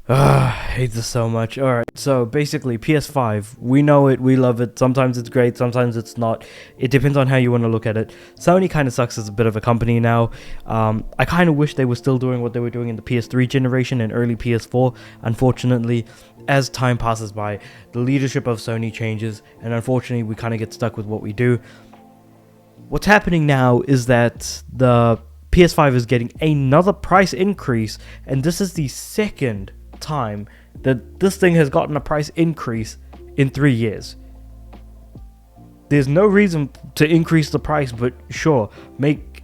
I hate this so much. Alright, so basically, PS5, we know it, we love it. Sometimes it's great, sometimes it's not. It depends on how you want to look at it. Sony kind of sucks as a bit of a company now. I kind of wish they were still doing what they were doing in the PS3 generation and early PS4. Unfortunately, as time passes by, the leadership of Sony changes, and unfortunately, we kind of get stuck with what we do. What's happening now is that the PS5 is getting another price increase, and this is the second time that this thing has gotten a price increase in 3 years. There's no reason to increase the price, but sure, make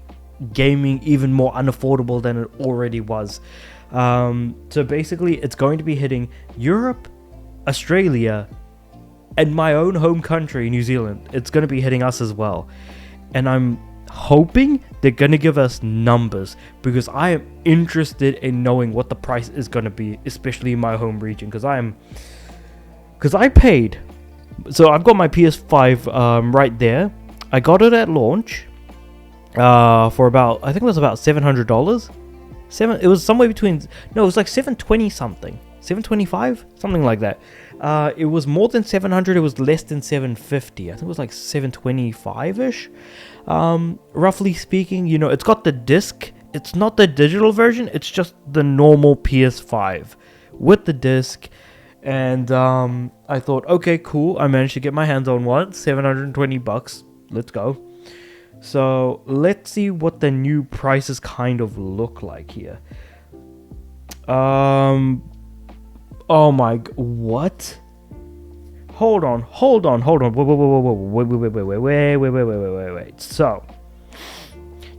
gaming even more unaffordable than it already was. So basically, it's going to be hitting Europe, Australia, and my own home country, New Zealand. It's going to be hitting us as well. And I'm hoping they're going to give us numbers, because I am interested in knowing what the price is going to be, especially in my home region, because I paid. So I've got my PS5 right there. I got it at launch for about, I think it was about $700. It was somewhere between, no, it was like 720 something, 725, something like that. It was more than 700. It was less than 750. I think it was like 725ish. Roughly speaking, you know, it's got the disc. It's not the digital version. It's just the normal PS5 with the disc. And I thought, okay, cool. I managed to get my hands on one. $720. Let's go. So let's see what the new prices kind of look like here. Oh my, what? Hold on. Wait. So,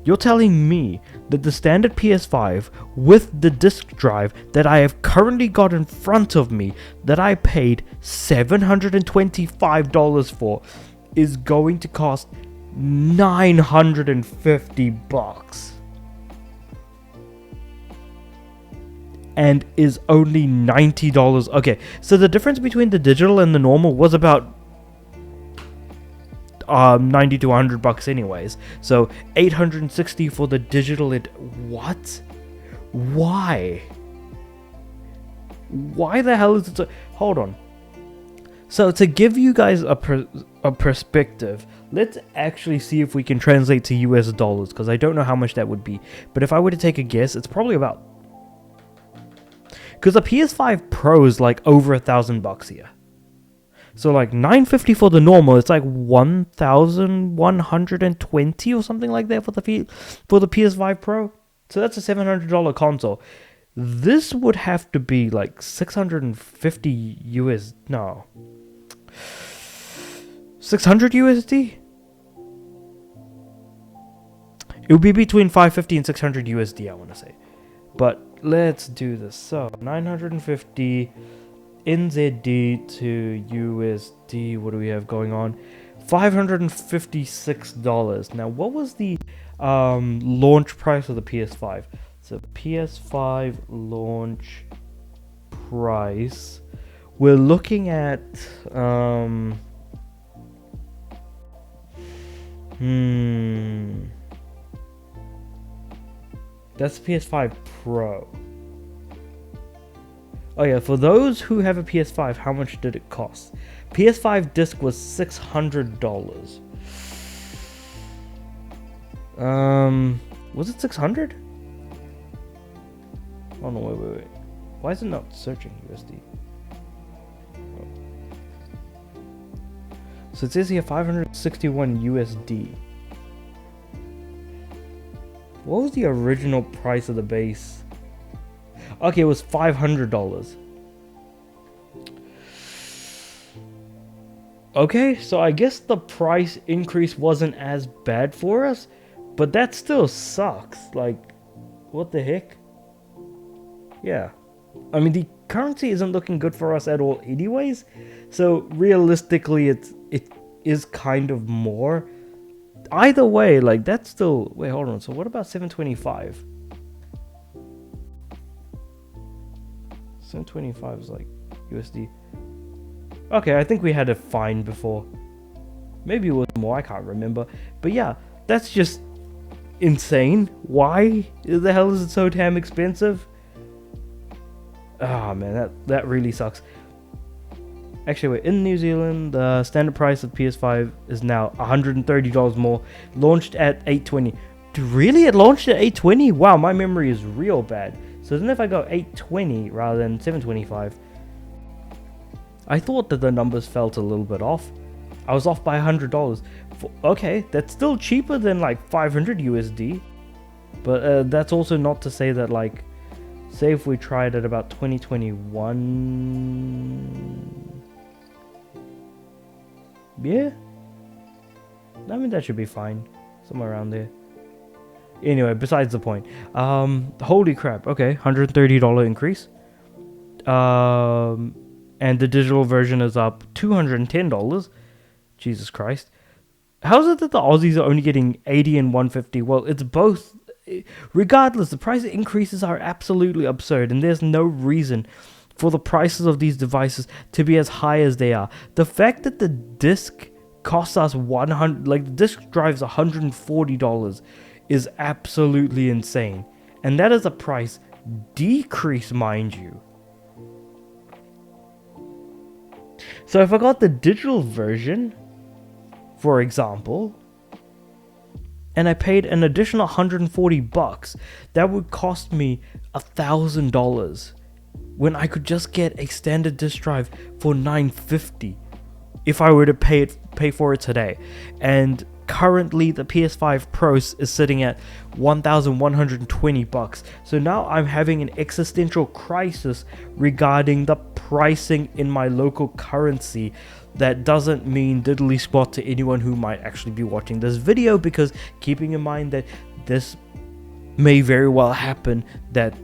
you're telling me that the standard PS5 with the disc drive that I have currently got in front of me, that I paid $725 for, is going to cost $950? And is only $90. Okay, so the difference between the digital and the normal was about 90 to $100 anyways. So $860 for the digital. What? Why the hell is it so? Hold on. So to give you guys a perspective, let's actually see if we can translate to US dollars, because I don't know how much that would be. But if I were to take a guess, it's probably about, because the PS5 Pro is like over $1,000 here. So like $950 for the normal, it's like 1,120 or something like that for the PS5 Pro. So that's a $700 console. This would have to be like 650 US. No, 600 USD. It would be between 550 and 600 USD, I want to say. But let's do this. So 950 NZD to USD. What do we have going on? $556. Now, what was the launch price of the PS5? So PS5 launch price. We're looking at that's PS5 Pro. Oh yeah, for those who have a PS5, how much did it cost? PS5 disc was $600. Was it 600? Oh no, wait. Why is it not searching USD? Oh. So it says here 561 USD. What was the original price of the base? Okay, it was $500. Okay, so I guess the price increase wasn't as bad for us, but that still sucks. Like, what the heck? Yeah. I mean, the currency isn't looking good for us at all anyways, so realistically it is kind of more. Either way, like, that's still... Wait, hold on. So what about 725? 725 is like USD. Okay, I think we had a fine before. Maybe it was more, I can't remember. But yeah, that's just insane. Why the hell is it so damn expensive? Oh man, that really sucks. Actually, wait, in New Zealand, the standard price of PS5 is now $130 more, launched at $820. Really? It launched at $820? Wow, my memory is real bad. So then if I go $820 rather than $725, I thought that the numbers felt a little bit off. I was off by $100. Okay, that's still cheaper than like 500 USD. But that's also not to say that, like, say if we tried at about 2021. Yeah, I mean that should be fine, somewhere around there. Anyway, besides the point. Holy crap. Okay, $130 increase. And the digital version is up $210. Jesus Christ. How is it that the Aussies are only getting 80 and 150? Well, it's both. Regardless, the price increases are absolutely absurd, and there's no reason for the prices of these devices to be as high as they are. The fact that the disc costs us the disc drive's $140 is absolutely insane, and that is a price decrease, mind you. So if I got the digital version, for example, and I paid an additional $140, that would cost me $1,000 when I could just get a standard disk drive for $950 if I were to pay for it today. And currently the PS5 Pro is sitting at $1,120. So now I'm having an existential crisis regarding the pricing in my local currency. That doesn't mean diddly squat to anyone who might actually be watching this video, because keeping in mind that this may very well happen, that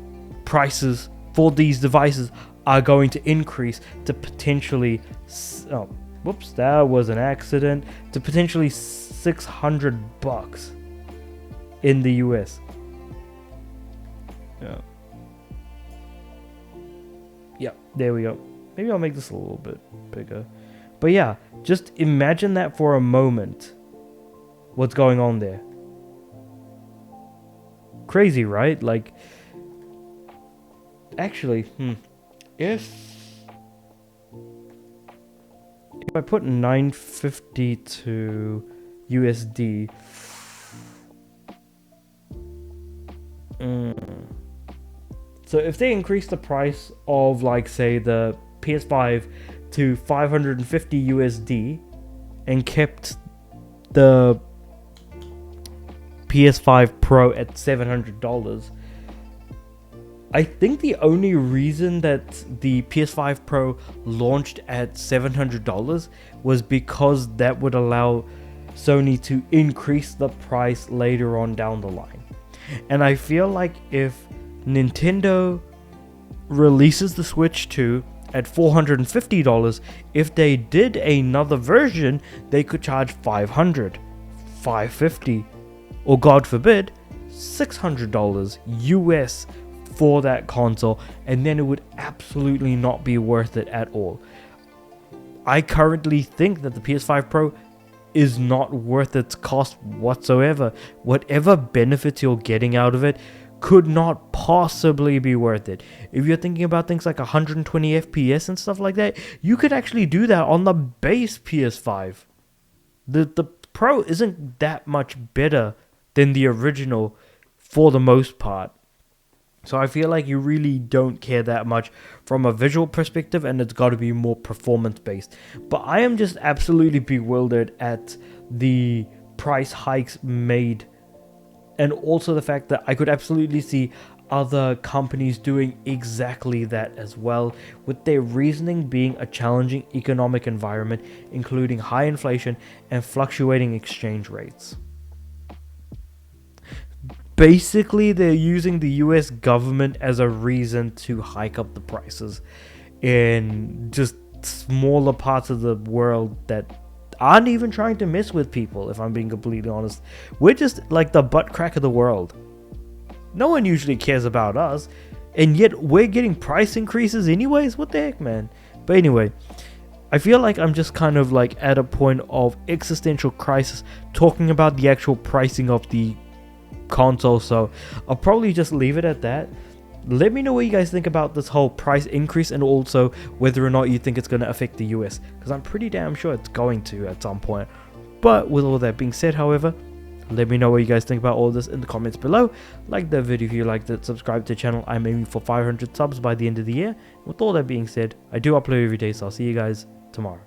prices for these devices are going to increase to potentially, oh, whoops, that was an accident, to potentially $600 in the US. Yeah, there we go. Maybe I'll make this a little bit bigger. But yeah, just imagine that for a moment. What's going on there? Crazy, right? Like, actually, if I put 950 to USD, so if they increase the price of, like, say, the PS5 to 550 USD and kept the PS5 Pro at $700, I think the only reason that the PS5 Pro launched at $700 was because that would allow Sony to increase the price later on down the line. And I feel like if Nintendo releases the Switch 2 at $450, if they did another version, they could charge $500, $550, or God forbid, $600 US for that console, and then it would absolutely not be worth it at all. I currently think that the PS5 Pro is not worth its cost whatsoever. Whatever benefits you're getting out of it could not possibly be worth it. If you're thinking about things like 120 FPS and stuff like that, you could actually do that on the base PS5. The Pro isn't that much better than the original for the most part. So I feel like you really don't care that much from a visual perspective, and it's got to be more performance based. But I am just absolutely bewildered at the price hikes made, and also the fact that I could absolutely see other companies doing exactly that as well, with their reasoning being a challenging economic environment, including high inflation and fluctuating exchange rates. Basically, they're using the US government as a reason to hike up the prices in just smaller parts of the world that aren't even trying to mess with people, if I'm being completely honest. We're just like the butt crack of the world. No one usually cares about us, and yet we're getting price increases anyways. What the heck, man? But anyway, I feel like I'm just kind of like at a point of existential crisis talking about the actual pricing of the console, so I'll probably just leave it at that. let me know what you guys think about this whole price increase, and also whether or not you think it's going to affect the US, because I'm pretty damn sure it's going to at some point. But with all that being said, however, let me know what you guys think about all this in the comments below. Like the video if you liked it, subscribe to the channel. I'm aiming for 500 subs by the end of the year. With all that being said, I do upload every day, so I'll see you guys tomorrow.